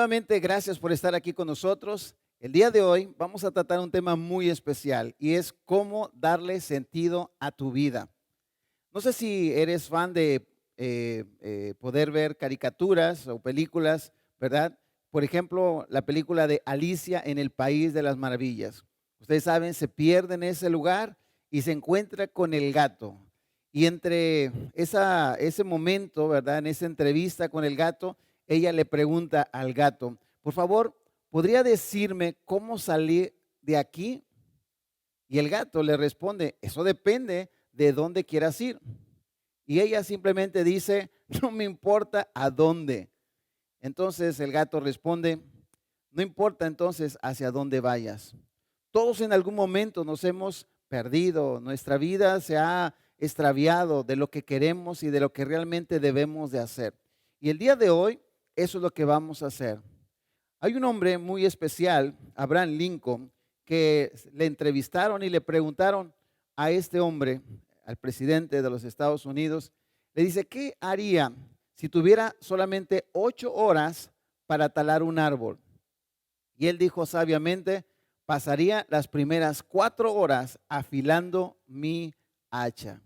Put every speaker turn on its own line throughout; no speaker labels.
nuevamente gracias por estar aquí con nosotros. El día de hoy vamos a tratar un tema muy especial y es cómo darle sentido a tu vida. No sé si eres fan de poder ver caricaturas o películas, ¿verdad? Por ejemplo, la película de Alicia en el País de las Maravillas. Ustedes saben, se pierde en ese lugar y se encuentra con el gato. Y entre ese momento, ¿verdad? En esa entrevista con el gato, ella le pregunta al gato, por favor, ¿podría decirme cómo salir de aquí? Y el gato le responde, eso depende de dónde quieras ir. Y ella simplemente dice, no me importa a dónde. Entonces el gato responde, no importa entonces hacia dónde vayas. Todos en algún momento nos hemos perdido, nuestra vida se ha extraviado de lo que queremos y de lo que realmente debemos de hacer. Y el día de hoy, eso es lo que vamos a hacer. Hay un hombre muy especial, Abraham Lincoln, que le entrevistaron y le preguntaron a este hombre, al presidente de los Estados Unidos, le dice, ¿qué haría si tuviera solamente 8 horas para talar un árbol? Y él dijo sabiamente, pasaría las primeras 4 horas afilando mi hacha.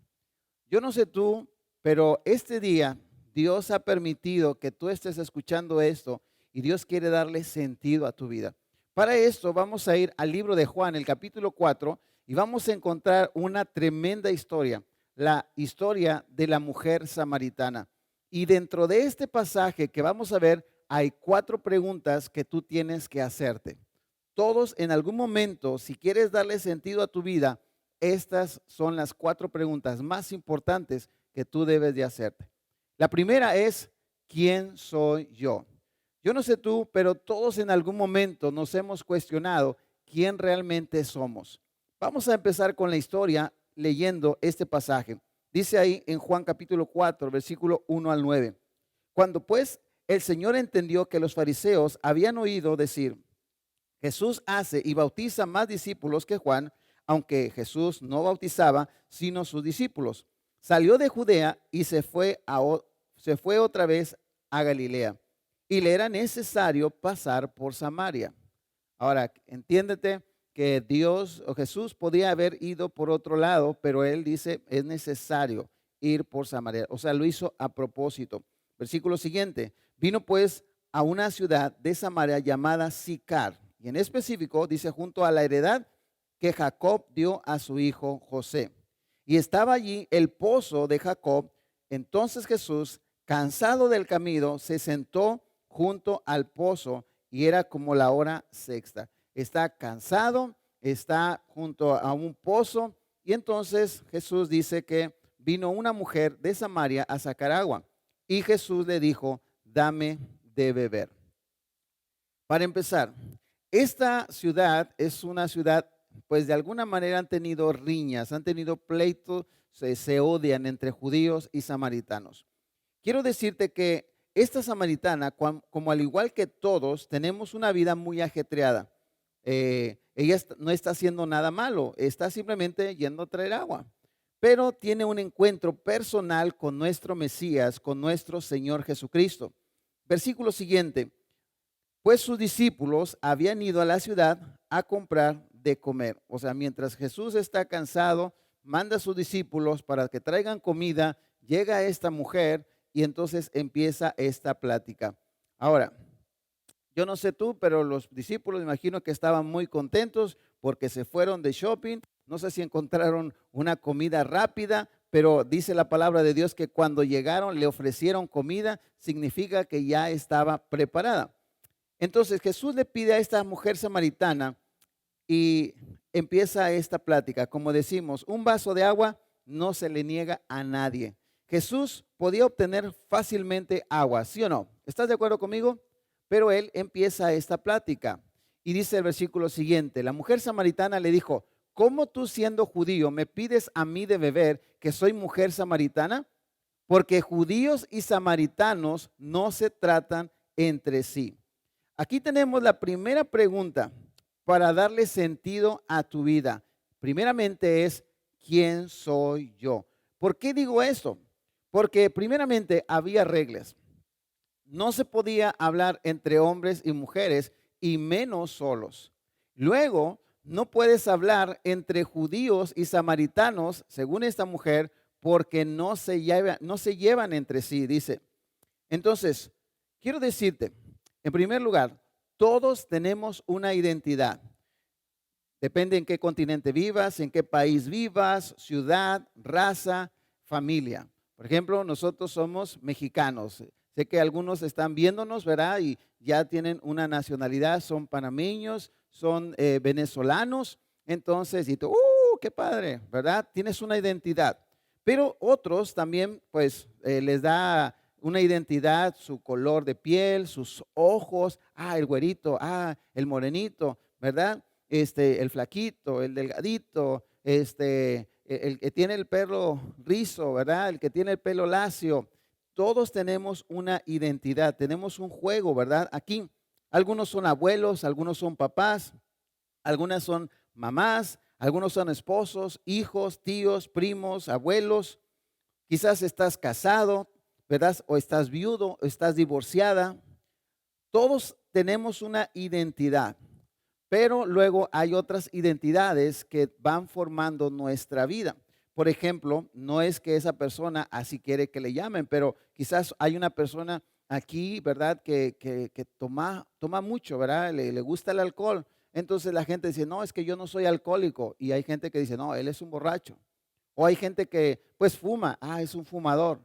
Yo no sé tú, pero este día Dios ha permitido que tú estés escuchando esto y Dios quiere darle sentido a tu vida. Para esto vamos a ir al libro de Juan, el capítulo 4, y vamos a encontrar una tremenda historia, la historia de la mujer samaritana. Y dentro de este pasaje que vamos a ver, hay 4 preguntas que tú tienes que hacerte. Todos en algún momento, si quieres darle sentido a tu vida, estas son las 4 preguntas más importantes que tú debes de hacerte. La primera es, ¿quién soy yo? Yo no sé tú, pero todos en algún momento nos hemos cuestionado quién realmente somos. Vamos a empezar con la historia leyendo este pasaje. Dice ahí en Juan capítulo 4, versículo 1 al 9. Cuando pues el Señor entendió que los fariseos habían oído decir, Jesús hace y bautiza más discípulos que Juan, aunque Jesús no bautizaba, sino sus discípulos. Salió de Judea y se fue otra vez a Galilea. Y le era necesario pasar por Samaria. Ahora, entiéndete que Dios o Jesús podía haber ido por otro lado, pero él dice, es necesario ir por Samaria. O sea, lo hizo a propósito. Versículo siguiente. Vino pues a una ciudad de Samaria llamada Sicar. Y en específico dice junto a la heredad que Jacob dio a su hijo José. Y estaba allí el pozo de Jacob. Entonces Jesús, cansado del camino, se sentó junto al pozo y era como la hora sexta. Está cansado, está junto a un pozo y entonces Jesús dice que vino una mujer de Samaria a sacar agua y Jesús le dijo, dame de beber. Para empezar, esta ciudad es una ciudad, pues de alguna manera han tenido riñas, han tenido pleitos, se odian entre judíos y samaritanos. Quiero decirte que esta samaritana, como al igual que todos, tenemos una vida muy ajetreada. Ella no está haciendo nada malo, está simplemente yendo a traer agua, pero tiene un encuentro personal con nuestro Mesías, con nuestro Señor Jesucristo. Versículo siguiente, pues sus discípulos habían ido a la ciudad a comprar de comer. O sea, mientras Jesús está cansado, manda a sus discípulos para que traigan comida, llega esta mujer y entonces empieza esta plática. Ahora, yo no sé tú, pero los discípulos me imagino que estaban muy contentos porque se fueron de shopping. No sé si encontraron una comida rápida, pero dice la palabra de Dios que cuando llegaron le ofrecieron comida, significa que ya estaba preparada. Entonces Jesús le pide a esta mujer samaritana y empieza esta plática. Como decimos, un vaso de agua no se le niega a nadie. Jesús podía obtener fácilmente agua, ¿sí o no? ¿Estás de acuerdo conmigo? Pero él empieza esta plática y dice el versículo siguiente, la mujer samaritana le dijo, ¿cómo tú siendo judío me pides a mí de beber que soy mujer samaritana? Porque judíos y samaritanos no se tratan entre sí. Aquí tenemos la primera pregunta para darle sentido a tu vida. Primeramente es, ¿quién soy yo? ¿Por qué digo esto? Porque primeramente había reglas. No se podía hablar entre hombres y mujeres y menos solos. Luego, no puedes hablar entre judíos y samaritanos, según esta mujer, porque no se llevan entre sí, dice. Entonces, quiero decirte, en primer lugar, todos tenemos una identidad. Depende en qué continente vivas, en qué país vivas, ciudad, raza, familia. Por ejemplo, nosotros somos mexicanos. Sé que algunos están viéndonos, ¿verdad? Y ya tienen una nacionalidad, son panameños, son venezolanos. Entonces, y tú, qué padre, ¿verdad? Tienes una identidad. Pero otros también, pues, les da una identidad, su color de piel, sus ojos, el güerito, el morenito, ¿verdad? El flaquito, el delgadito, el que tiene el pelo rizo, ¿verdad? El que tiene el pelo lacio. Todos tenemos una identidad, tenemos un juego, ¿verdad? Aquí, algunos son abuelos, algunos son papás, algunas son mamás, algunos son esposos, hijos, tíos, primos, abuelos. Quizás estás casado, ¿verdad? O estás viudo, o estás divorciada. Todos tenemos una identidad. Pero luego hay otras identidades que van formando nuestra vida. Por ejemplo, no es que esa persona así quiere que le llamen, pero quizás hay una persona aquí, ¿verdad? Que toma mucho, ¿verdad? Le gusta el alcohol. Entonces la gente dice, no, es que yo no soy alcohólico. Y hay gente que dice, no, él es un borracho. O hay gente que pues fuma, es un fumador.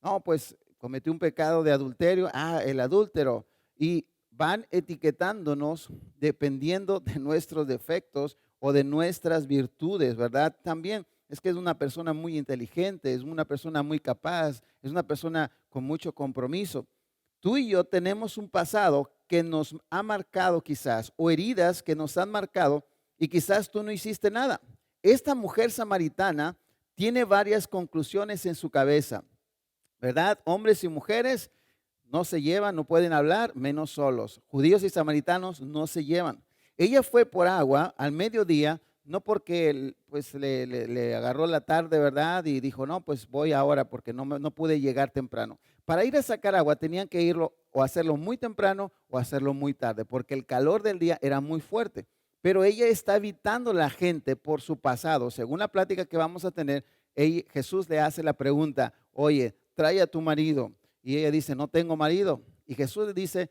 No, pues cometió un pecado de adulterio, el adúltero. Y van etiquetándonos dependiendo de nuestros defectos o de nuestras virtudes, ¿verdad? También es que es una persona muy inteligente, es una persona muy capaz, es una persona con mucho compromiso. Tú y yo tenemos un pasado que nos ha marcado quizás, o heridas que nos han marcado y quizás tú no hiciste nada. Esta mujer samaritana tiene varias conclusiones en su cabeza, ¿verdad? Hombres y mujeres no se llevan, no pueden hablar, menos solos. Judíos y samaritanos no se llevan. Ella fue por agua al mediodía, no porque pues le agarró la tarde, ¿verdad? Y dijo, no, pues voy ahora porque no pude llegar temprano. Para ir a sacar agua tenían que irlo o hacerlo muy temprano o hacerlo muy tarde, porque el calor del día era muy fuerte. Pero ella está evitando a la gente por su pasado. Según la plática que vamos a tener, Jesús le hace la pregunta, oye, trae a tu marido. Y ella dice, no tengo marido. Y Jesús le dice,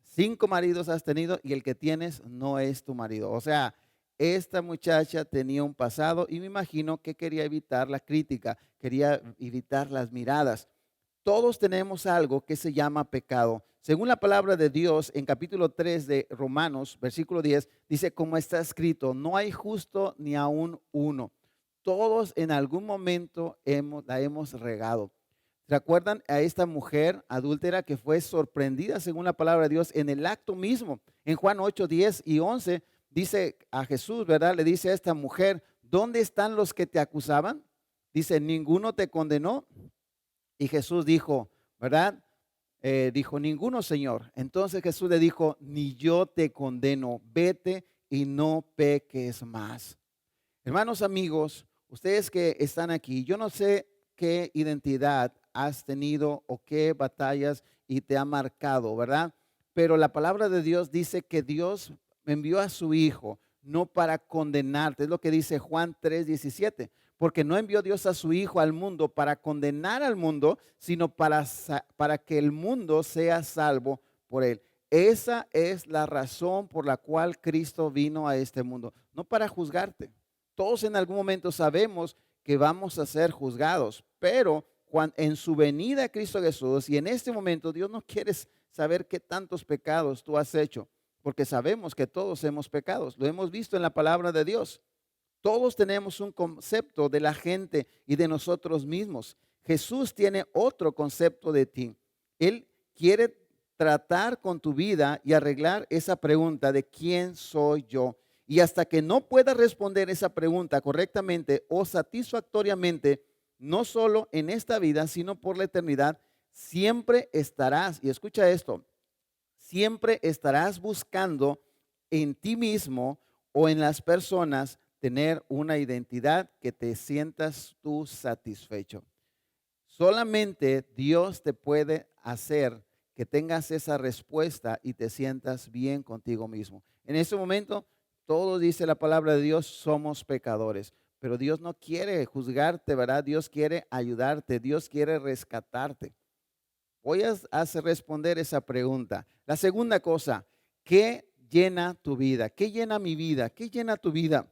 5 maridos has tenido y el que tienes no es tu marido. O sea, esta muchacha tenía un pasado y me imagino que quería evitar la crítica, quería evitar las miradas. Todos tenemos algo que se llama pecado. Según la palabra de Dios, en capítulo 3 de Romanos, versículo 10, dice, como está escrito, no hay justo ni aún uno. Todos en algún momento la hemos regado. ¿Recuerdan a esta mujer adúltera que fue sorprendida, según la palabra de Dios, en el acto mismo? En Juan 8, 10 y 11 dice a Jesús, ¿verdad? Le dice a esta mujer, ¿dónde están los que te acusaban? Dice, ¿ninguno te condenó? Y Jesús dijo, ¿verdad? Dijo, ninguno, Señor. Entonces Jesús le dijo, ni yo te condeno, vete y no peques más. Hermanos, amigos, ustedes que están aquí, yo no sé qué identidad has tenido o qué batallas y te ha marcado, ¿verdad? Pero la palabra de Dios dice que Dios envió a su Hijo no para condenarte, es lo que dice Juan 3:17, porque no envió Dios a su Hijo al mundo para condenar al mundo, sino para que el mundo sea salvo por él. Esa es la razón por la cual Cristo vino a este mundo, no para juzgarte. Todos en algún momento sabemos que vamos a ser juzgados, pero en su venida a Cristo Jesús y en este momento Dios no quiere saber qué tantos pecados tú has hecho, porque sabemos que todos hemos pecados, lo hemos visto en la palabra de Dios. Todos tenemos un concepto de la gente y de nosotros mismos. Jesús tiene otro concepto de ti. Él quiere tratar con tu vida y arreglar esa pregunta de quién soy yo. Y hasta que no puedas responder esa pregunta correctamente o satisfactoriamente, no solo en esta vida, sino por la eternidad, siempre estarás, y escucha esto, siempre estarás buscando en ti mismo o en las personas tener una identidad que te sientas tú satisfecho. Solamente Dios te puede hacer que tengas esa respuesta y te sientas bien contigo mismo. En ese momento, todo dice la palabra de Dios, somos pecadores, pero Dios no quiere juzgarte, ¿verdad? Dios quiere ayudarte, Dios quiere rescatarte. Voy a hacer responder esa pregunta. La segunda cosa, ¿qué llena tu vida? ¿Qué llena mi vida? ¿Qué llena tu vida?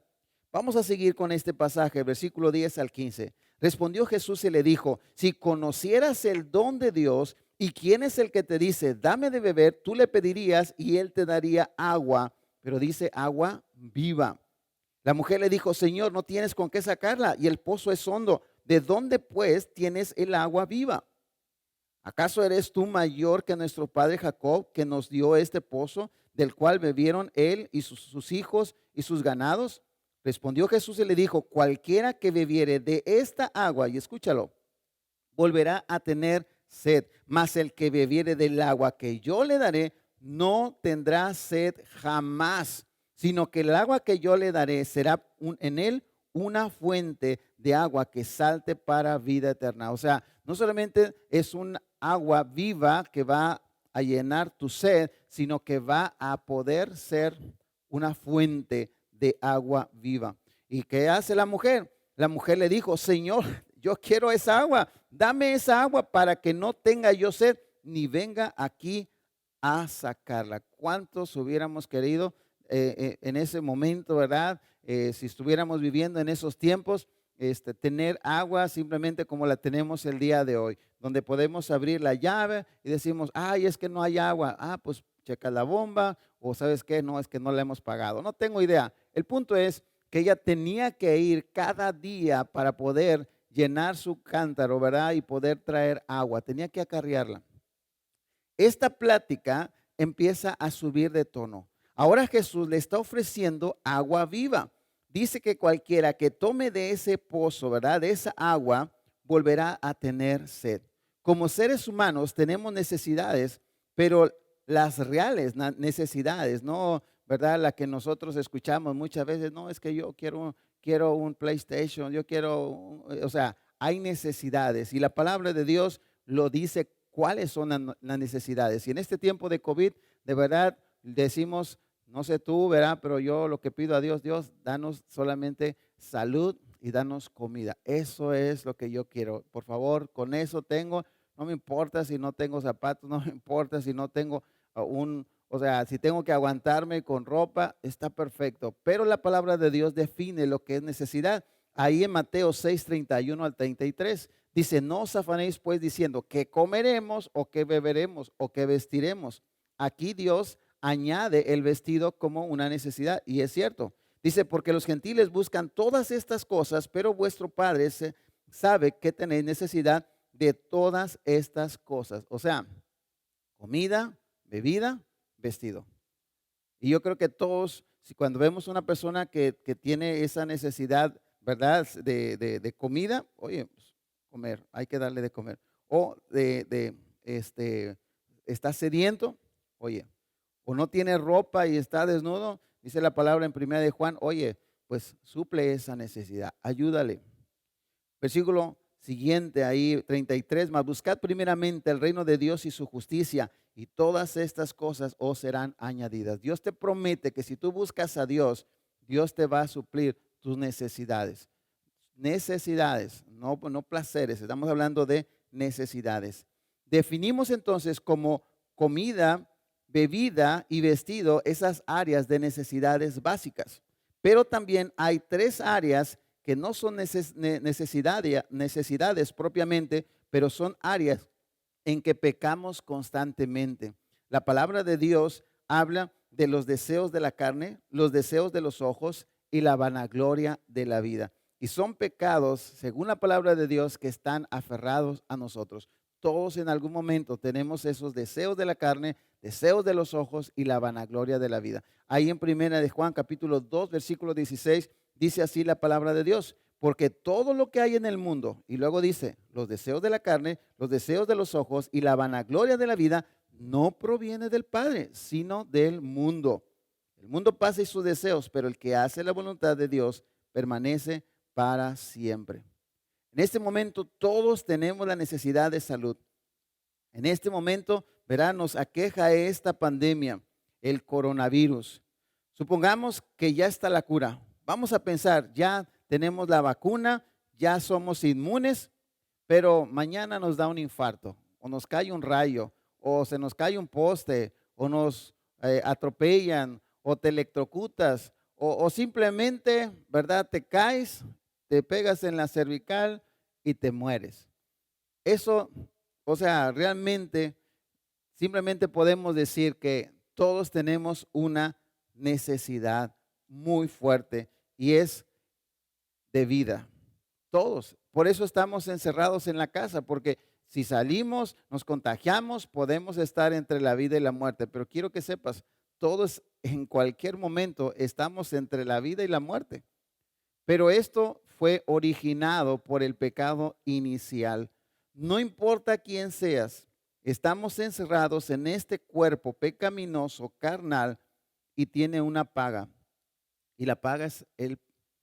Vamos a seguir con este pasaje, versículo 10 al 15. Respondió Jesús y le dijo, si conocieras el don de Dios y quién es el que te dice, dame de beber, tú le pedirías y él te daría agua, pero dice agua viva. La mujer le dijo, Señor, no tienes con qué sacarla y el pozo es hondo. ¿De dónde pues tienes el agua viva? ¿Acaso eres tú mayor que nuestro padre Jacob, que nos dio este pozo, del cual bebieron él y sus hijos y sus ganados? Respondió Jesús y le dijo, cualquiera que bebiere de esta agua, y escúchalo, volverá a tener sed, mas el que bebiere del agua que yo le daré, no tendrá sed jamás, sino que el agua que yo le daré será en él una fuente de agua que salte para vida eterna. O sea, no solamente es un agua viva que va a llenar tu sed, sino que va a poder ser una fuente de agua viva. ¿Y qué hace la mujer? La mujer le dijo, Señor, yo quiero esa agua, dame esa agua para que no tenga yo sed, ni venga aquí a sacarla. ¿Cuántos hubiéramos querido en ese momento, verdad? Si estuviéramos viviendo en esos tiempos, tener agua simplemente como la tenemos el día de hoy, donde podemos abrir la llave y decimos, ay, es que no hay agua. Ah, pues checa la bomba, o sabes qué, no, es que no la hemos pagado. No tengo idea. El punto es que ella tenía que ir cada día para poder llenar su cántaro, ¿verdad? Y poder traer agua. Tenía que acarrearla. Esta plática empieza a subir de tono. Ahora Jesús le está ofreciendo agua viva. Dice que cualquiera que tome de ese pozo, ¿verdad? De esa agua, volverá a tener sed. Como seres humanos tenemos necesidades, pero las reales necesidades, no, ¿verdad? La que nosotros escuchamos muchas veces, no, es que yo quiero un PlayStation, yo quiero, o sea, hay necesidades y la palabra de Dios lo dice cuáles son las necesidades. Y en este tiempo de COVID, de verdad, decimos, no sé tú, ¿verdad? Pero yo lo que pido a Dios, Dios, danos solamente salud y danos comida. Eso es lo que yo quiero. Por favor, con eso tengo, no me importa si no tengo zapatos, no me importa si no tengo o sea, si tengo que aguantarme con ropa, está perfecto. Pero la palabra de Dios define lo que es necesidad. Ahí en Mateo 6:31 al 33 dice, no os afanéis pues diciendo que comeremos o que beberemos o que vestiremos. Aquí Dios añade el vestido como una necesidad y es cierto. Dice, porque los gentiles buscan todas estas cosas, pero vuestro Padre sabe que tenéis necesidad de todas estas cosas. O sea, comida, bebida, vestido. Y yo creo que todos, si cuando vemos una persona que tiene esa necesidad, ¿verdad? De comida, oye, pues, comer, hay que darle de comer. O está sediento, oye, o no tiene ropa y está desnudo, dice la palabra en primera de Juan, oye, pues suple esa necesidad, ayúdale. Versículo siguiente ahí, 33, mas buscad primeramente el reino de Dios y su justicia, y todas estas cosas os serán añadidas. Dios te promete que si tú buscas a Dios, Dios te va a suplir tus necesidades. Necesidades, no placeres, estamos hablando de necesidades. Definimos entonces como comida, bebida y vestido esas áreas de necesidades básicas. Pero también hay tres áreas que no son necesidades propiamente, pero son áreas en que pecamos constantemente. La palabra de Dios habla de los deseos de la carne, los deseos de los ojos y la vanagloria de la vida. Y son pecados, según la palabra de Dios, que están aferrados a nosotros. Todos en algún momento tenemos esos deseos de la carne, deseos de los ojos y la vanagloria de la vida. Ahí en primera de Juan capítulo 2 versículo 16 dice así la palabra de Dios, porque todo lo que hay en el mundo, y luego dice, los deseos de la carne, los deseos de los ojos y la vanagloria de la vida, no proviene del Padre, sino del mundo. El mundo pasa y sus deseos, pero el que hace la voluntad de Dios permanece para siempre. En este momento todos tenemos la necesidad de salud. En este momento verá, nos aqueja esta pandemia, el coronavirus. Supongamos que ya está la cura. Vamos a pensar, ya tenemos la vacuna, ya somos inmunes, pero mañana nos da un infarto, o nos cae un rayo, o se nos cae un poste, o nos atropellan, o te electrocutas, o simplemente, ¿verdad? Te caes, te pegas en la cervical y te mueres. Eso, o sea, realmente, simplemente podemos decir que todos tenemos una necesidad muy fuerte y es de vida. Todos. Por eso estamos encerrados en la casa, porque si salimos, nos contagiamos, podemos estar entre la vida y la muerte. Pero quiero que sepas, todos en cualquier momento estamos entre la vida y la muerte. Pero esto fue originado por el pecado inicial. No importa quién seas, estamos encerrados en este cuerpo pecaminoso, carnal, y tiene una paga. Y la paga es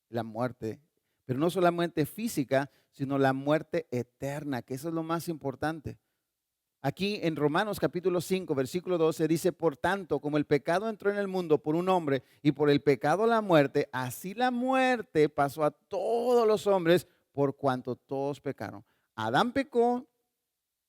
la muerte. Pero no solamente física, sino la muerte eterna, que eso es lo más importante. Aquí en Romanos capítulo 5, versículo 12 dice, por tanto, como el pecado entró en el mundo por un hombre y por el pecado la muerte, así la muerte pasó a todos los hombres por cuanto todos pecaron. Adán pecó,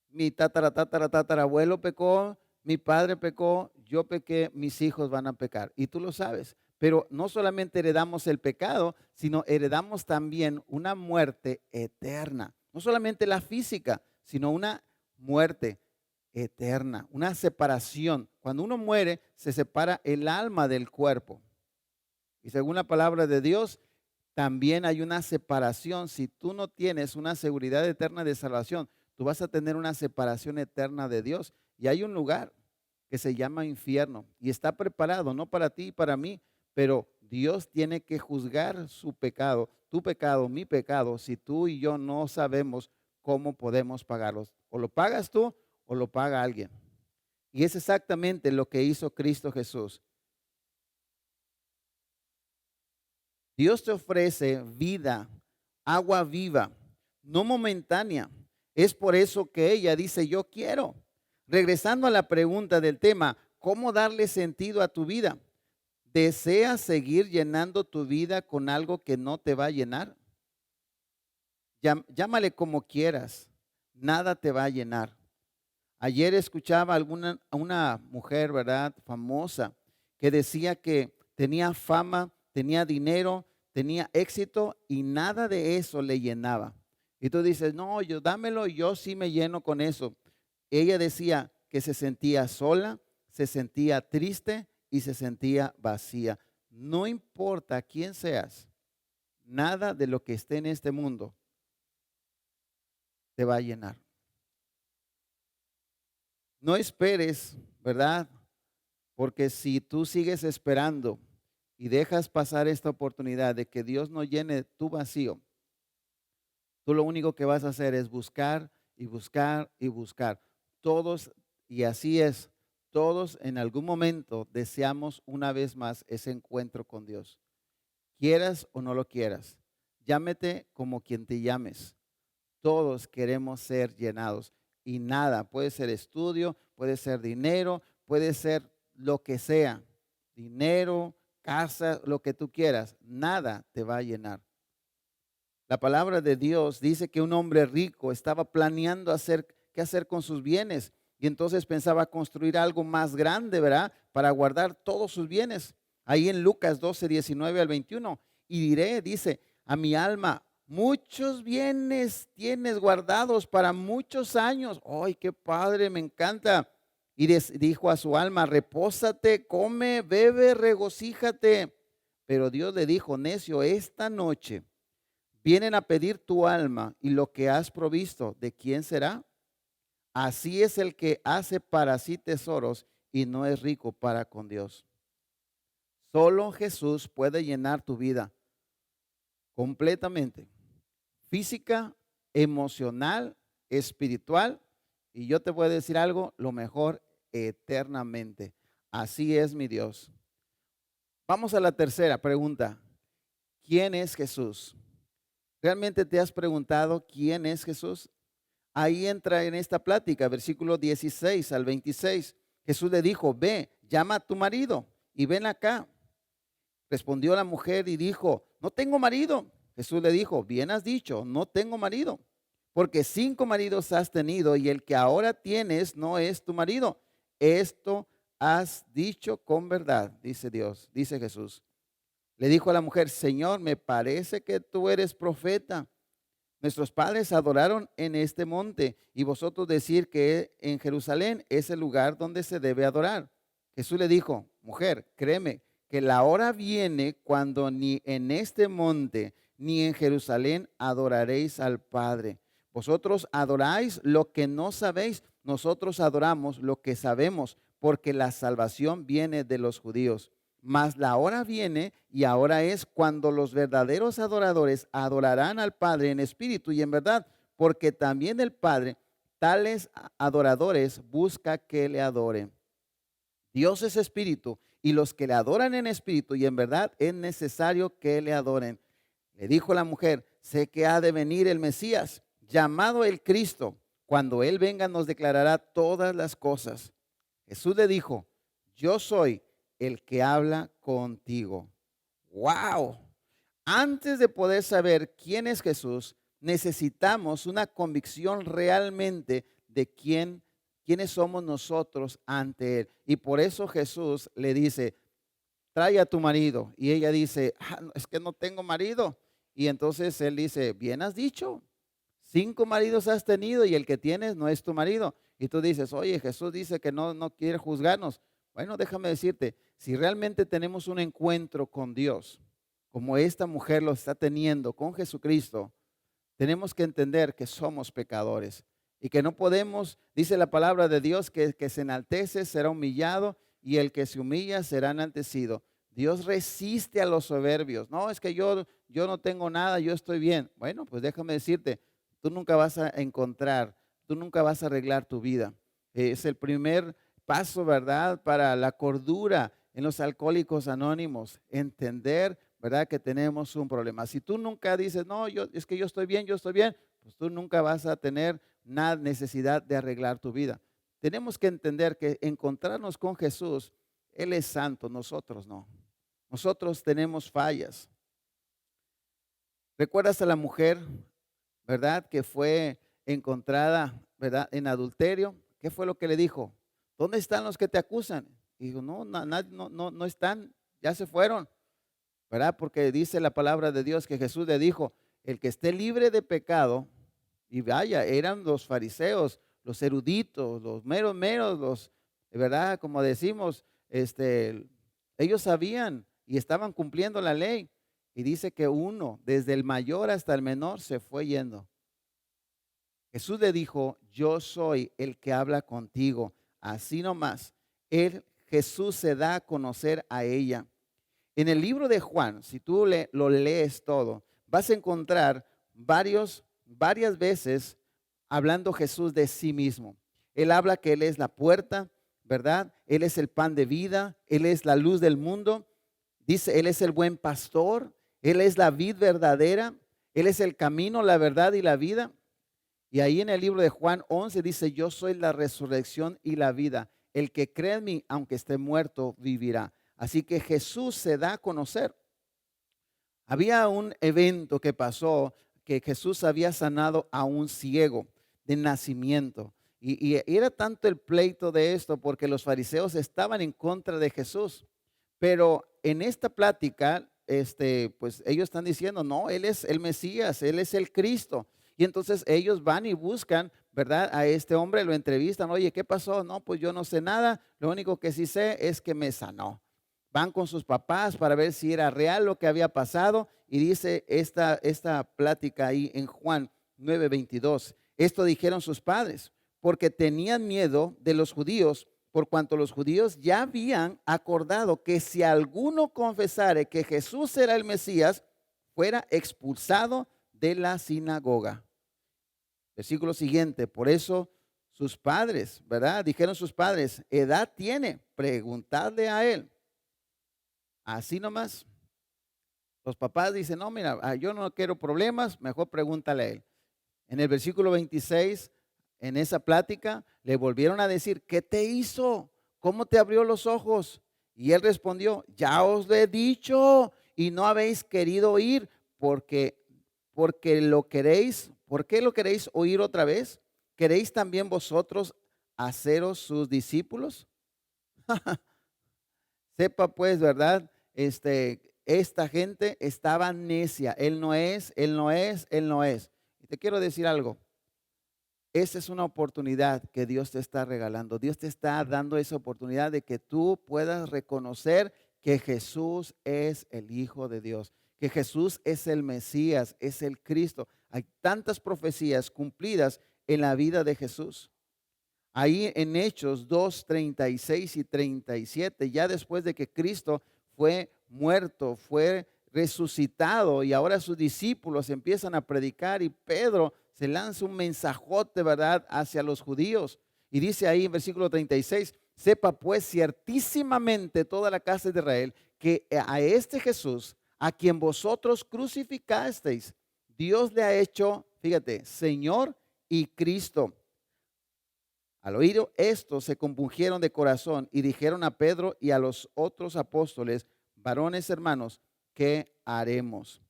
mi tatarabuelo pecó, mi padre pecó, yo pequé, mis hijos van a pecar. Y tú lo sabes. Pero no solamente heredamos el pecado, sino heredamos también una muerte eterna. No solamente la física, sino una muerte eterna, una separación. Cuando uno muere, se separa el alma del cuerpo. Y según la palabra de Dios, también hay una separación. Si tú no tienes una seguridad eterna de salvación, tú vas a tener una separación eterna de Dios. Y hay un lugar que se llama infierno y está preparado, no para ti y para mí, pero Dios tiene que juzgar su pecado, tu pecado, mi pecado, si tú y yo no sabemos cómo podemos pagarlos. O lo pagas tú o lo paga alguien. Y es exactamente lo que hizo Cristo Jesús. Dios te ofrece vida, agua viva, no momentánea. Es por eso que ella dice, yo quiero. Regresando a la pregunta del tema, ¿cómo darle sentido a tu vida? ¿Deseas seguir llenando tu vida con algo que no te va a llenar? Llámale como quieras, nada te va a llenar. Ayer escuchaba a una mujer, ¿verdad? Famosa, que decía que tenía fama, tenía dinero, tenía éxito y nada de eso le llenaba. Y tú dices, no, yo dámelo, yo sí me lleno con eso. Ella decía que se sentía sola, se sentía triste y se sentía vacía. No importa quién seas, nada de lo que esté en este mundo te va a llenar. No esperes, ¿verdad? Porque si tú sigues esperando y dejas pasar esta oportunidad de que Dios no llene tu vacío, tú lo único que vas a hacer es buscar y buscar y buscar. Todos, y así es, todos en algún momento deseamos una vez más ese encuentro con Dios. Quieras o no lo quieras, llámete como quien te llames. Todos queremos ser llenados y nada, puede ser estudio, puede ser dinero, puede ser lo que sea, dinero, casa, lo que tú quieras, nada te va a llenar. La palabra de Dios dice que un hombre rico estaba planeando qué hacer con sus bienes y entonces pensaba construir algo más grande, ¿verdad? Para guardar todos sus bienes. Ahí en Lucas 12, 19 al 21. Y diré, dice, a mi alma, muchos bienes tienes guardados para muchos años. ¡Ay, qué padre! Me encanta. Y dijo a su alma, repósate, come, bebe, regocíjate. Pero Dios le dijo, necio, esta noche vienen a pedir tu alma y lo que has provisto, ¿de quién será? Así es el que hace para sí tesoros y no es rico para con Dios. Solo Jesús puede llenar tu vida completamente, física, emocional, espiritual, y yo te voy a decir algo, lo mejor eternamente. Así es mi Dios. Vamos a la tercera pregunta. ¿Quién es Jesús? ¿Realmente te has preguntado quién es Jesús? ahí entra en esta plática, versículo 16 al 26. Jesús le dijo, ve, llama a tu marido y ven acá. Respondió la mujer y dijo, no tengo marido. Jesús le dijo, bien has dicho, no tengo marido, porque 5 maridos has tenido y el que ahora tienes no es tu marido. Esto has dicho con verdad, dice Dios, dice Jesús. Le dijo a la mujer, Señor, me parece que tú eres profeta. Nuestros padres adoraron en este monte y vosotros decir que en Jerusalén es el lugar donde se debe adorar. Jesús le dijo, mujer, créeme que la hora viene cuando ni en este monte ni en Jerusalén adoraréis al Padre. Vosotros adoráis lo que no sabéis, nosotros adoramos lo que sabemos, porque la salvación viene de los judíos. Mas la hora viene y ahora es cuando los verdaderos adoradores adorarán al Padre en espíritu y en verdad, porque también el Padre, tales adoradores, busca que le adoren. Dios es espíritu y los que le adoran en espíritu y en verdad es necesario que le adoren. Le dijo la mujer, sé que ha de venir el Mesías, llamado el Cristo. Cuando Él venga nos declarará todas las cosas. Jesús le dijo, yo soy el que habla contigo. ¡Wow! Antes de poder saber quién es Jesús, necesitamos una convicción realmente de quiénes somos nosotros ante Él. Y por eso Jesús le dice, trae a tu marido. Y ella dice, no, es que no tengo marido. Y entonces Él dice, bien has dicho, 5 maridos has tenido y el que tienes no es tu marido. Y tú dices, oye, Jesús dice que no quiere juzgarnos. Bueno, déjame decirte, si realmente tenemos un encuentro con Dios, como esta mujer lo está teniendo con Jesucristo, tenemos que entender que somos pecadores y que no podemos, dice la palabra de Dios, que el que se enaltece será humillado y el que se humilla será enaltecido. Dios resiste a los soberbios. No, es que yo no tengo nada, yo estoy bien. Bueno, pues déjame decirte, tú nunca vas a encontrar, tú nunca vas a arreglar tu vida. Es el primer paso, ¿verdad?, para la cordura en los alcohólicos anónimos, entender, ¿verdad?, que tenemos un problema. Si tú nunca dices, no, es que yo estoy bien, pues tú nunca vas a tener nada necesidad de arreglar tu vida. Tenemos que entender que encontrarnos con Jesús, Él es santo, nosotros no. Nosotros tenemos fallas. ¿Recuerdas a la mujer, verdad, que fue encontrada, verdad, en adulterio? ¿Qué fue lo que le dijo? ¿Dónde están los que te acusan? Y dijo, no están, ya se fueron, ¿verdad? Porque dice la palabra de Dios que Jesús le dijo, el que esté libre de pecado, y vaya, eran los fariseos, los eruditos, los meros, los, ¿verdad? Como decimos, ellos sabían y estaban cumpliendo la ley. Y dice que uno, desde el mayor hasta el menor, se fue yendo. Jesús le dijo, yo soy el que habla contigo. Así nomás, Jesús se da a conocer a ella. En el libro de Juan, si tú lo lees todo, vas a encontrar varias veces hablando Jesús de sí mismo. Él habla que Él es la puerta, ¿verdad? Él es el pan de vida, Él es la luz del mundo. Dice, Él es el buen pastor, Él es la vid verdadera, Él es el camino, la verdad y la vida. Y ahí en el libro de Juan 11 dice, yo soy la resurrección y la vida. El que cree en mí, aunque esté muerto, vivirá. Así que Jesús se da a conocer. Había un evento que pasó que Jesús había sanado a un ciego de nacimiento. Y era tanto el pleito de esto porque los fariseos estaban en contra de Jesús. Pero en esta plática, pues ellos están diciendo, no, Él es el Mesías, Él es el Cristo. Y entonces ellos van y buscan, ¿verdad?, a este hombre, lo entrevistan, oye, ¿qué pasó? No, pues yo no sé nada, lo único que sí sé es que me sanó. Van con sus papás para ver si era real lo que había pasado y dice esta plática ahí en Juan 9:22. Esto dijeron sus padres porque tenían miedo de los judíos, por cuanto los judíos ya habían acordado que si alguno confesare que Jesús era el Mesías, fuera expulsado de la sinagoga. Versículo siguiente, por eso sus padres, ¿verdad? Dijeron sus padres, edad tiene, preguntadle a él. Así nomás. Los papás dicen, no, mira, yo no quiero problemas, mejor pregúntale a él. En el versículo 26 en esa plática le volvieron a decir, ¿qué te hizo? ¿Cómo te abrió los ojos? Y él respondió, ya os lo he dicho y no habéis querido oír porque, porque lo queréis, ¿por qué lo queréis oír otra vez? ¿Queréis también vosotros haceros sus discípulos? Sepa pues, ¿verdad? Esta gente estaba necia. Él no es, él no es, él no es. Y te quiero decir algo. Esa es una oportunidad que Dios te está regalando. Dios te está dando esa oportunidad de que tú puedas reconocer que Jesús es el Hijo de Dios, que Jesús es el Mesías, es el Cristo. Hay tantas profecías cumplidas en la vida de Jesús. Ahí en Hechos 2, 36 y 37, ya después de que Cristo fue muerto, fue resucitado y ahora sus discípulos empiezan a predicar y Pedro se lanza un mensajote, ¿verdad?, hacia los judíos. Y dice ahí en versículo 36, sepa pues ciertísimamente toda la casa de Israel que a este Jesús, a quien vosotros crucificasteis, Dios le ha hecho, fíjate, Señor y Cristo. Al oír esto, se compungieron de corazón y dijeron a Pedro y a los otros apóstoles, varones hermanos, ¿qué haremos?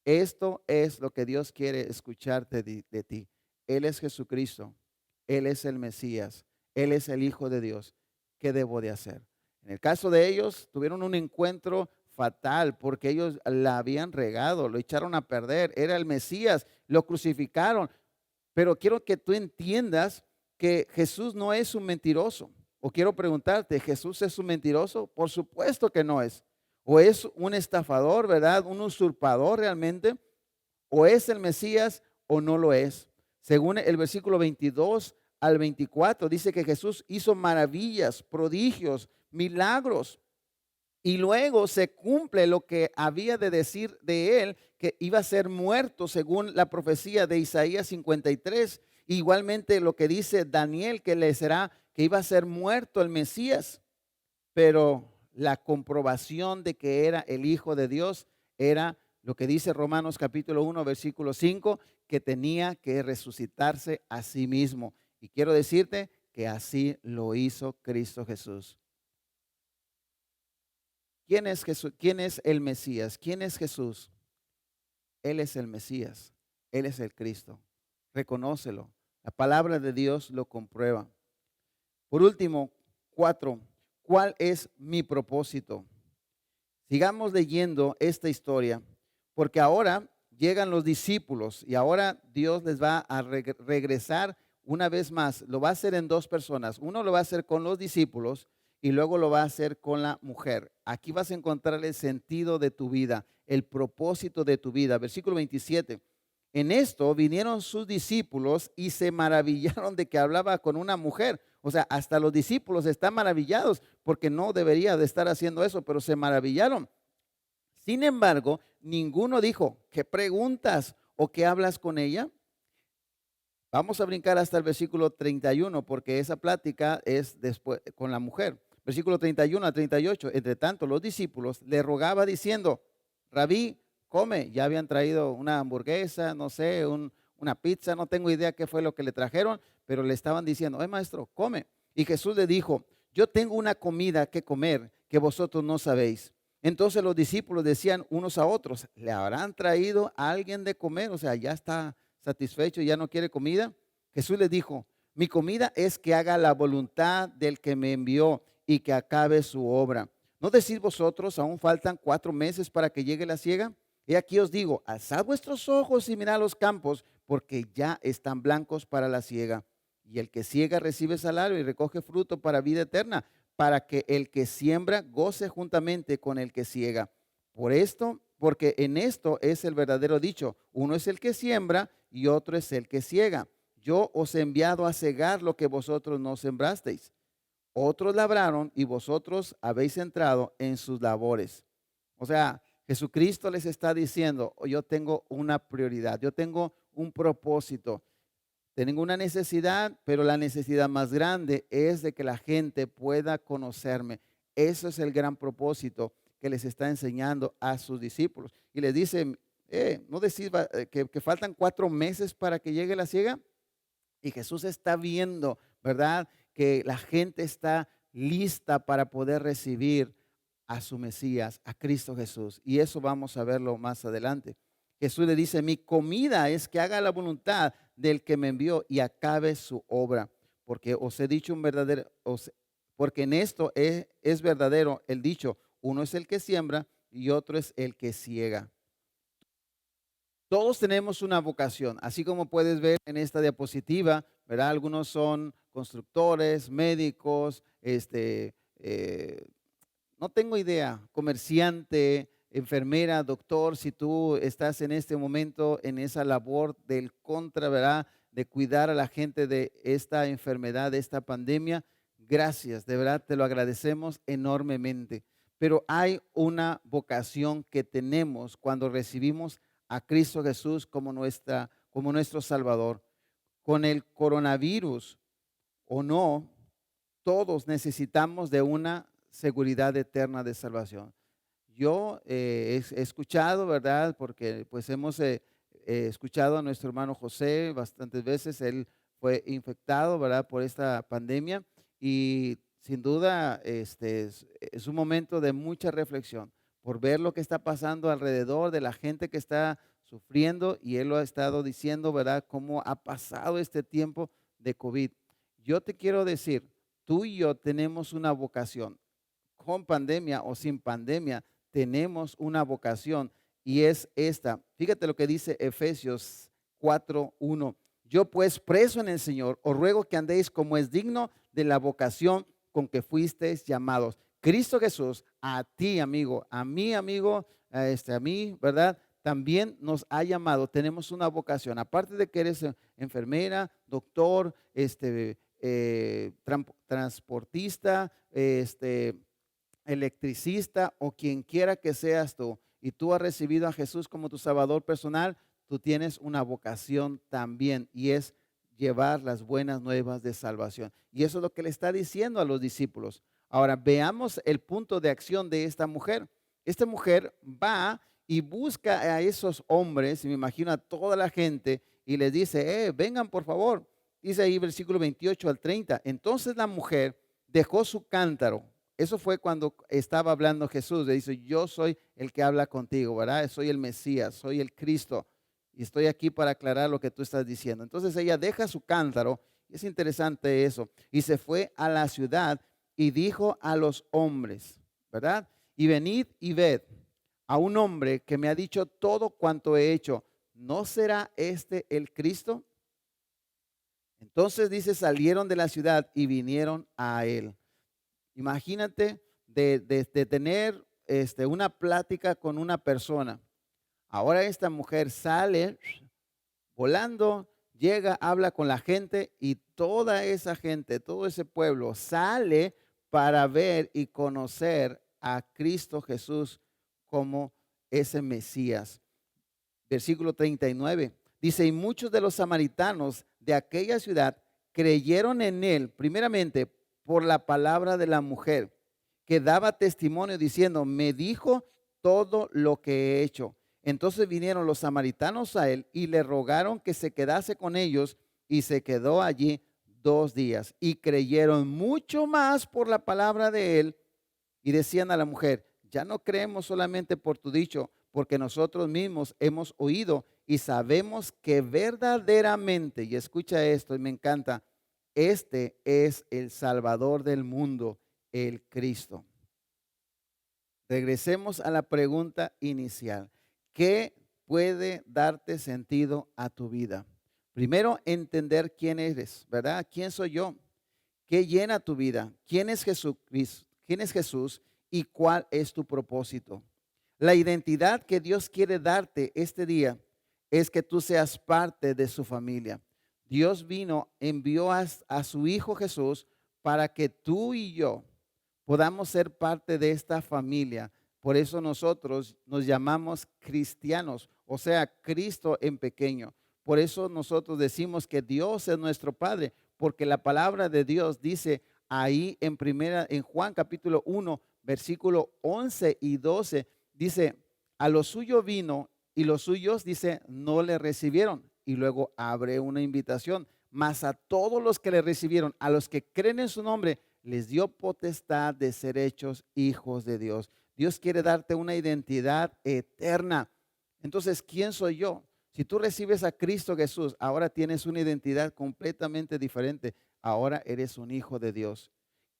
Esto es lo que Dios quiere escucharte de ti. Él es Jesucristo, Él es el Mesías, Él es el Hijo de Dios. ¿Qué debo de hacer? En el caso de ellos, tuvieron un encuentro fatal porque ellos la habían regado, lo echaron a perder. Era el Mesías, lo crucificaron. Pero quiero que tú entiendas que Jesús no es un mentiroso. O quiero preguntarte, ¿Jesús es un mentiroso? Por supuesto que no es. O es un estafador, ¿verdad? Un usurpador realmente. O es el Mesías o no lo es. Según el versículo 22 al 24, dice que Jesús hizo maravillas, prodigios, milagros. Y luego se cumple lo que había de decir de él, que iba a ser muerto según la profecía de Isaías 53. Igualmente lo que dice Daniel, que le será, que iba a ser muerto el Mesías. Pero la comprobación de que era el Hijo de Dios era lo que dice Romanos capítulo 1, versículo 5, que tenía que resucitarse a sí mismo. Y quiero decirte que así lo hizo Cristo Jesús. ¿Quién es Jesús? ¿Quién es el Mesías? ¿Quién es Jesús? Él es el Mesías. Él es el Cristo. Reconócelo. La palabra de Dios lo comprueba. Por último, 4. ¿Cuál es mi propósito? Sigamos leyendo esta historia, porque ahora llegan los discípulos y ahora Dios les va a regresar una vez más. Lo va a hacer en dos personas. Uno lo va a hacer con los discípulos y luego lo va a hacer con la mujer. Aquí vas a encontrar el sentido de tu vida, el propósito de tu vida. Versículo 27. En esto vinieron sus discípulos y se maravillaron de que hablaba con una mujer. O sea, hasta los discípulos están maravillados porque no debería de estar haciendo eso, pero se maravillaron. Sin embargo, ninguno dijo, ¿qué preguntas o qué hablas con ella? Vamos a brincar hasta el versículo 31 porque esa plática es después con la mujer. Versículo 31 a 38. Entre tanto, los discípulos le rogaba diciendo, Rabí, come. Ya habían traído una hamburguesa, no sé, una pizza, no tengo idea qué fue lo que le trajeron, pero le estaban diciendo, maestro, come. Y Jesús le dijo, yo tengo una comida que comer que vosotros no sabéis. Entonces los discípulos decían unos a otros, ¿le habrán traído a alguien de comer? O sea, ya está satisfecho, ya no quiere comida. Jesús les dijo, mi comida es que haga la voluntad del que me envió y que acabe su obra. ¿No decís vosotros, aún faltan 4 meses para que llegue la siega? Y aquí os digo, alzad vuestros ojos y mirad los campos, porque ya están blancos para la siega. Y el que siega recibe salario y recoge fruto para vida eterna, para que el que siembra goce juntamente con el que siega. Por esto, porque en esto es el verdadero dicho, uno es el que siembra y otro es el que siega. Yo os he enviado a cegar lo que vosotros no sembrasteis. Otros labraron y vosotros habéis entrado en sus labores. O sea, Jesucristo les está diciendo, yo tengo una prioridad, yo tengo un propósito. Tengo una necesidad, pero la necesidad más grande es de que la gente pueda conocerme. Eso es el gran propósito que les está enseñando a sus discípulos. Y les dice, ¿no decís que faltan 4 meses para que llegue la siega? Y Jesús está viendo, ¿verdad? Que la gente está lista para poder recibir a su Mesías, a Cristo Jesús. Y eso vamos a verlo más adelante. Jesús le dice, mi comida es que haga la voluntad del que me envió y acabe su obra. Porque os he dicho un verdadero, porque en esto es verdadero el dicho, uno es el que siembra y otro es el que ciega. Todos tenemos una vocación, así como puedes ver en esta diapositiva, ¿verdad? Algunos son constructores, médicos, no tengo idea, comerciante, enfermera, doctor, si tú estás en este momento en esa labor del contra, ¿verdad? De cuidar a la gente de esta enfermedad, de esta pandemia, gracias, de verdad te lo agradecemos enormemente. Pero hay una vocación que tenemos cuando recibimos a Cristo Jesús como nuestro Salvador. Con el coronavirus o no, todos necesitamos de una seguridad eterna de salvación. Yo he escuchado, ¿verdad? Porque pues hemos escuchado a nuestro hermano José bastantes veces. Él fue infectado, ¿verdad? Por esta pandemia y sin duda es un momento de mucha reflexión por ver lo que está pasando alrededor de la gente que está sufriendo y él lo ha estado diciendo, ¿verdad? Cómo ha pasado este tiempo de COVID. Yo te quiero decir, tú y yo tenemos una vocación, con pandemia o sin pandemia, tenemos una vocación y es esta. Fíjate lo que dice Efesios 4:1. Yo pues preso en el Señor, os ruego que andéis como es digno de la vocación con que fuisteis llamados. Cristo Jesús, a ti amigo, a mí amigo, a mí, ¿verdad? También nos ha llamado, tenemos una vocación, aparte de que eres enfermera, doctor, transportista, electricista o quien quiera que seas tú, y tú has recibido a Jesús como tu Salvador personal, tú tienes una vocación también y es llevar las buenas nuevas de salvación. Y eso es lo que le está diciendo a los discípulos. Ahora veamos el punto de acción de esta mujer. Esta mujer va y busca a esos hombres, y me imagino a toda la gente, y les dice, vengan por favor. Dice ahí versículo 28 al 30. Entonces la mujer dejó su cántaro. Eso fue cuando estaba hablando Jesús. Le dice, yo soy el que habla contigo, ¿verdad? Soy el Mesías, soy el Cristo. Y estoy aquí para aclarar lo que tú estás diciendo. Entonces ella deja su cántaro. Y es interesante eso. Y se fue a la ciudad y dijo a los hombres, ¿verdad? Y venid y ved a un hombre que me ha dicho todo cuanto he hecho. ¿No será este el Cristo? Entonces dice, salieron de la ciudad y vinieron a él. Imagínate de tener una plática con una persona. Ahora esta mujer sale volando, llega, habla con la gente y toda esa gente, todo ese pueblo sale para ver y conocer a Cristo Jesús como ese Mesías. Versículo 39 dice, y muchos de los samaritanos de aquella ciudad creyeron en él, primeramente por la palabra de la mujer, que daba testimonio diciendo, me dijo todo lo que he hecho. Entonces vinieron los samaritanos a él y le rogaron que se quedase con ellos y se quedó allí 2 días. Y creyeron mucho más por la palabra de él y decían a la mujer, ya no creemos solamente por tu dicho, porque nosotros mismos hemos oído y sabemos que verdaderamente, y escucha esto y me encanta, este es el Salvador del mundo, el Cristo. Regresemos a la pregunta inicial. ¿Qué puede darte sentido a tu vida? Primero, entender quién eres, ¿verdad? ¿Quién soy yo? ¿Qué llena tu vida? ¿Quién es Jesucristo? ¿Quién es Jesús? ¿Y cuál es tu propósito? La identidad que Dios quiere darte este día es que tú seas parte de su familia. Dios envió a su Hijo Jesús para que tú y yo podamos ser parte de esta familia. Por eso nosotros nos llamamos cristianos, o sea, Cristo en pequeño. Por eso nosotros decimos que Dios es nuestro Padre, porque la palabra de Dios dice ahí en Juan capítulo 1, versículo 11 y 12, dice, a lo suyo vino y los suyos, dice, no le recibieron. Y luego abre una invitación, mas a todos los que le recibieron, a los que creen en su nombre, les dio potestad de ser hechos hijos de Dios. Dios quiere darte una identidad eterna. Entonces, ¿quién soy yo? Si tú recibes a Cristo Jesús, ahora tienes una identidad completamente diferente. Ahora eres un hijo de Dios.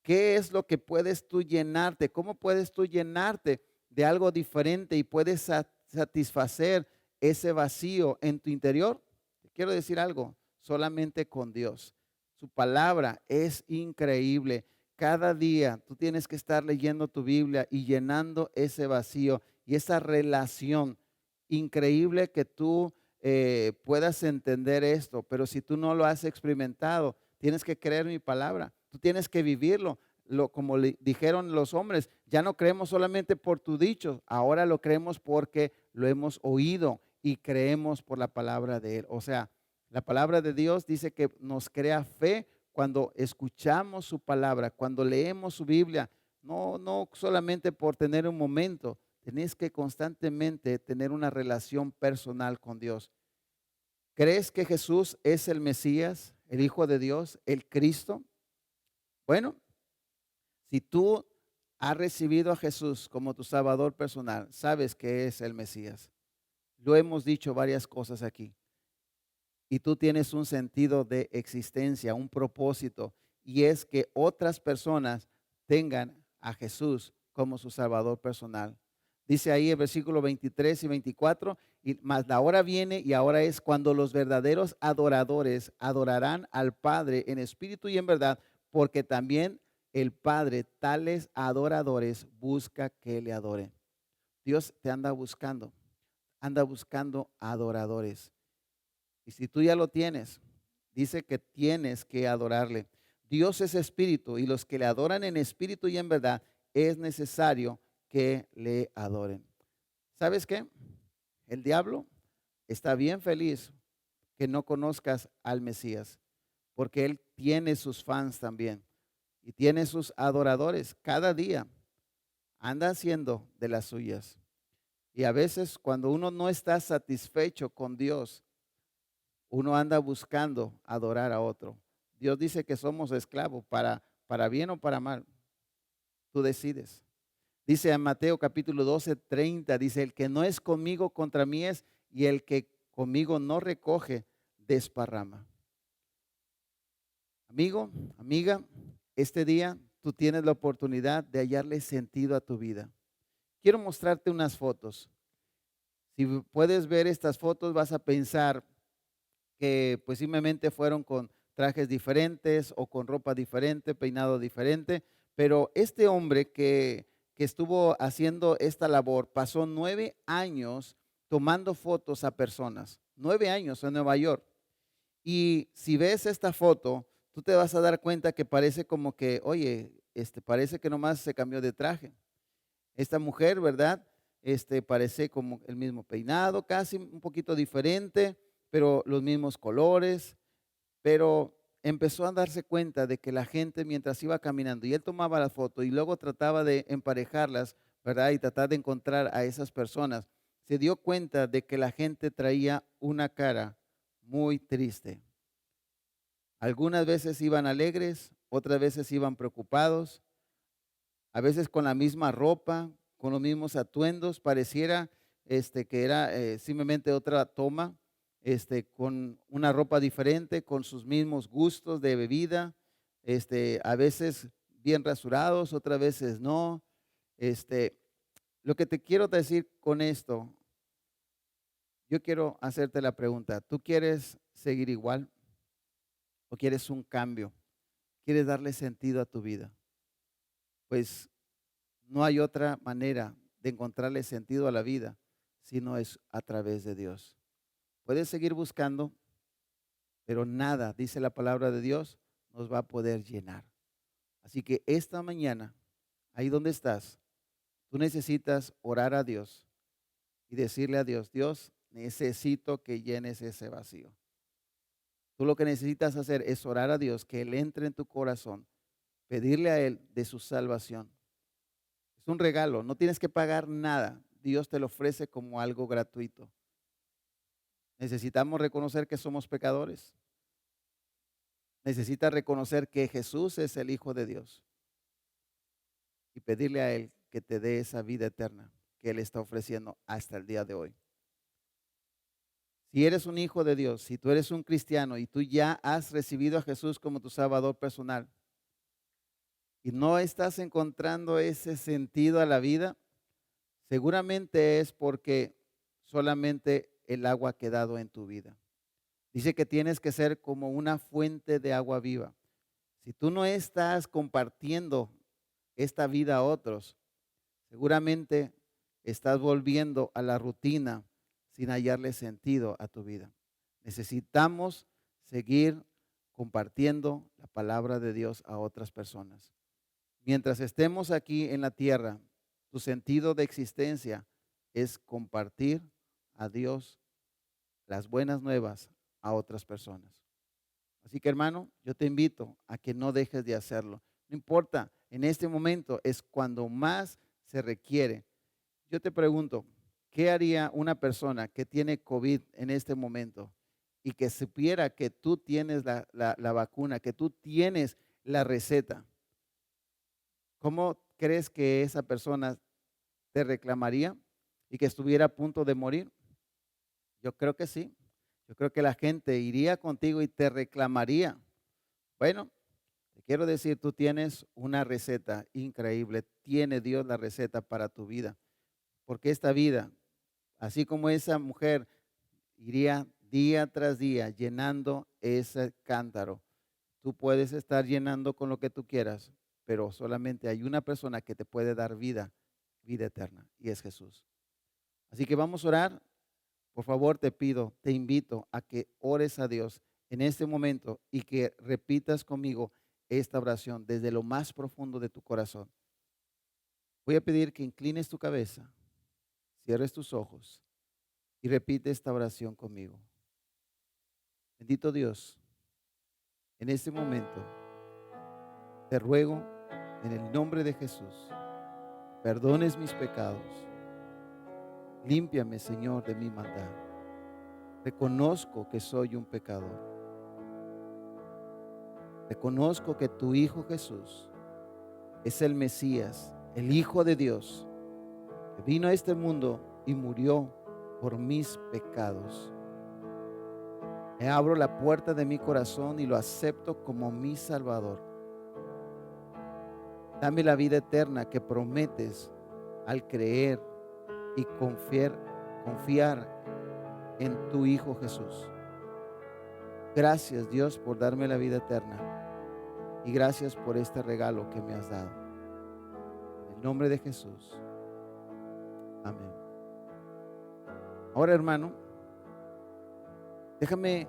¿Qué es lo que puedes tú llenarte? ¿Cómo puedes tú llenarte de algo diferente y puedes satisfacer ese vacío en tu interior? Te quiero decir algo, solamente con Dios. Su palabra es increíble. Cada día tú tienes que estar leyendo tu Biblia y llenando ese vacío y esa relación. Increíble que tú puedas entender esto, pero si tú no lo has experimentado, tienes que creer mi palabra, tú tienes que vivirlo. Como le dijeron los hombres, ya no creemos solamente por tu dicho, ahora lo creemos porque lo hemos oído y creemos por la palabra de Él. O sea, la palabra de Dios dice que nos crea fe cuando escuchamos su palabra, cuando leemos su Biblia, no solamente por tener un momento, tenés que constantemente tener una relación personal con Dios. ¿Crees que Jesús es el Mesías, el Hijo de Dios, el Cristo? Bueno, si tú has recibido a Jesús como tu Salvador personal, sabes que es el Mesías. Lo hemos dicho varias cosas aquí. Y tú tienes un sentido de existencia, un propósito, y es que otras personas tengan a Jesús como su Salvador personal. Dice ahí el versículo 23 y 24, y más la hora viene y ahora es cuando los verdaderos adoradores adorarán al Padre en espíritu y en verdad, porque también el Padre tales adoradores busca que le adoren. Dios te anda buscando adoradores. Y si tú ya lo tienes, dice que tienes que adorarle. Dios es espíritu y los que le adoran en espíritu y en verdad es necesario que le adoren. ¿Sabes qué? El diablo está bien feliz que no conozcas al Mesías, porque él tiene sus fans también y tiene sus adoradores. Cada día anda haciendo de las suyas. Y a veces cuando uno no está satisfecho con Dios, uno anda buscando adorar a otro. Dios dice que somos esclavos para bien o para mal. Tú decides. Dice en Mateo capítulo 12, 30, dice, el que no es conmigo contra mí es, y el que conmigo no recoge, desparrama. Amigo, amiga, este día tú tienes la oportunidad de hallarle sentido a tu vida. Quiero mostrarte unas fotos. Si puedes ver estas fotos, vas a pensar que pues simplemente fueron con trajes diferentes o con ropa diferente, peinado diferente, pero este hombre que estuvo haciendo esta labor pasó 9 años tomando fotos a personas, 9 años en Nueva York. Y si ves esta foto, tú te vas a dar cuenta que parece como que, oye, parece que nomás se cambió de traje. Esta mujer, ¿verdad? Parece como el mismo peinado, casi un poquito diferente, pero los mismos colores, pero empezó a darse cuenta de que la gente mientras iba caminando y él tomaba la foto y luego trataba de emparejarlas, ¿verdad? Y tratar de encontrar a esas personas, se dio cuenta de que la gente traía una cara muy triste. Algunas veces iban alegres, otras veces iban preocupados, a veces con la misma ropa, con los mismos atuendos, pareciera que era simplemente otra toma, con una ropa diferente, con sus mismos gustos de bebida, a veces bien rasurados, otras veces no. Este, lo que te quiero decir con esto, yo quiero hacerte la pregunta, ¿tú quieres seguir igual o quieres un cambio? ¿Quieres darle sentido a tu vida? Pues no hay otra manera de encontrarle sentido a la vida si no es a través de Dios. Puedes seguir buscando, pero nada, dice la palabra de Dios, nos va a poder llenar. Así que esta mañana, ahí donde estás, tú necesitas orar a Dios y decirle a Dios, Dios, necesito que llenes ese vacío. Tú lo que necesitas hacer es orar a Dios, que Él entre en tu corazón, pedirle a Él de su salvación. Es un regalo, no tienes que pagar nada. Dios te lo ofrece como algo gratuito. Necesitamos reconocer que somos pecadores. Necesitas reconocer que Jesús es el Hijo de Dios y pedirle a Él que te dé esa vida eterna que Él está ofreciendo hasta el día de hoy. Si eres un hijo de Dios, si tú eres un cristiano y tú ya has recibido a Jesús como tu Salvador personal y no estás encontrando ese sentido a la vida, seguramente es porque solamente el agua ha quedado en tu vida. Dice que tienes que ser como una fuente de agua viva. Si tú no estás compartiendo esta vida a otros, seguramente estás volviendo a la rutina sin hallarle sentido a tu vida. Necesitamos seguir compartiendo la palabra de Dios a otras personas. Mientras estemos aquí en la tierra, tu sentido de existencia es compartir a Dios las buenas nuevas a otras personas. Así que hermano, yo te invito a que no dejes de hacerlo. No importa, en este momento es cuando más se requiere. Yo te pregunto, ¿qué haría una persona que tiene COVID en este momento y que supiera que tú tienes la vacuna, que tú tienes la receta? ¿Cómo crees que esa persona te reclamaría y que estuviera a punto de morir? Yo creo que sí. Yo creo que la gente iría contigo y te reclamaría. Bueno, te quiero decir, tú tienes una receta increíble. Tiene Dios la receta para tu vida. Porque esta vida, así como esa mujer iría día tras día llenando ese cántaro, tú puedes estar llenando con lo que tú quieras, pero solamente hay una persona que te puede dar vida, vida eterna, y es Jesús. Así que vamos a orar. Por favor, te pido, te invito a que ores a Dios en este momento y que repitas conmigo esta oración desde lo más profundo de tu corazón. Voy a pedir que inclines tu cabeza, cierres tus ojos y repite esta oración conmigo. Bendito Dios, en este momento te ruego en el nombre de Jesús, perdones mis pecados. Límpiame, Señor, de mi maldad. Reconozco que soy un pecador. Reconozco que tu Hijo Jesús es el Mesías, el Hijo de Dios, que vino a este mundo y murió por mis pecados. Me abro la puerta de mi corazón y lo acepto como mi Salvador. Dame la vida eterna que prometes al creer y confiar en tu Hijo Jesús. Gracias, Dios, por darme la vida eterna y gracias por este regalo que me has dado. En el nombre de Jesús. Amén. Ahora, hermano, déjame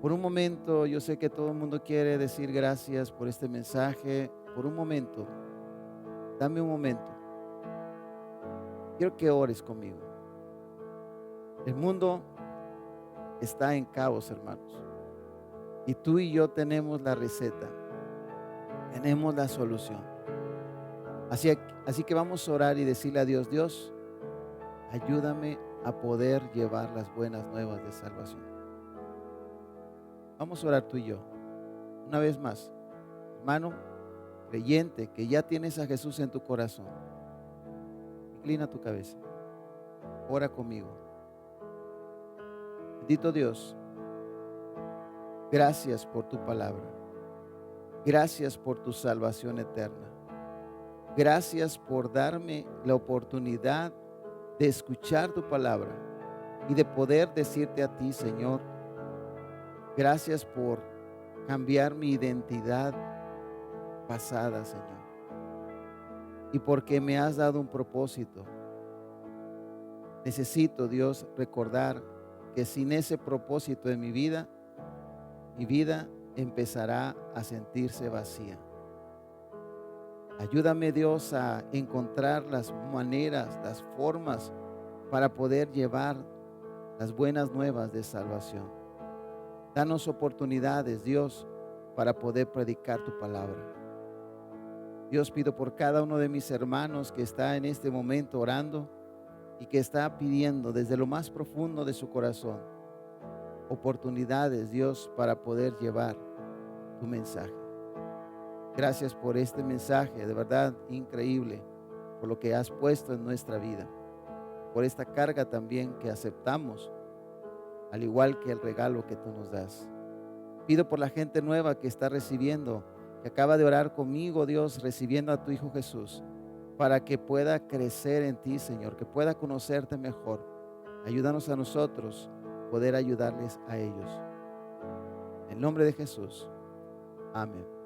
por un momento, yo sé que todo el mundo quiere decir gracias por este mensaje. Por un momento, dame un momento. Quiero que ores conmigo. El mundo está en caos, hermanos. Y tú y yo tenemos la receta, tenemos la solución. Así que vamos a orar y decirle a Dios, Dios, ayúdame a poder llevar las buenas nuevas de salvación. Vamos a orar tú y yo. Una vez más, hermano, creyente que ya tienes a Jesús en tu corazón, inclina tu cabeza, ora conmigo. Bendito Dios, gracias por tu palabra, gracias por tu salvación eterna, gracias por darme la oportunidad de escuchar tu palabra y de poder decirte a ti, Señor, gracias por cambiar mi identidad pasada, Señor, y porque me has dado un propósito. Necesito, Dios, recordar que sin ese propósito en mi vida empezará a sentirse vacía. Ayúdame, Dios, a encontrar las maneras, las formas para poder llevar las buenas nuevas de salvación. Danos oportunidades, Dios, para poder predicar tu palabra. Dios, pido por cada uno de mis hermanos que está en este momento orando y que está pidiendo desde lo más profundo de su corazón oportunidades, Dios, para poder llevar tu mensaje. Gracias por este mensaje, de verdad increíble, por lo que has puesto en nuestra vida, por esta carga también que aceptamos, al igual que el regalo que tú nos das. Pido por la gente nueva que está recibiendo, que acaba de orar conmigo, Dios, recibiendo a tu Hijo Jesús, para que pueda crecer en ti, Señor, que pueda conocerte mejor. Ayúdanos a nosotros poder ayudarles a ellos. En el nombre de Jesús. Amén.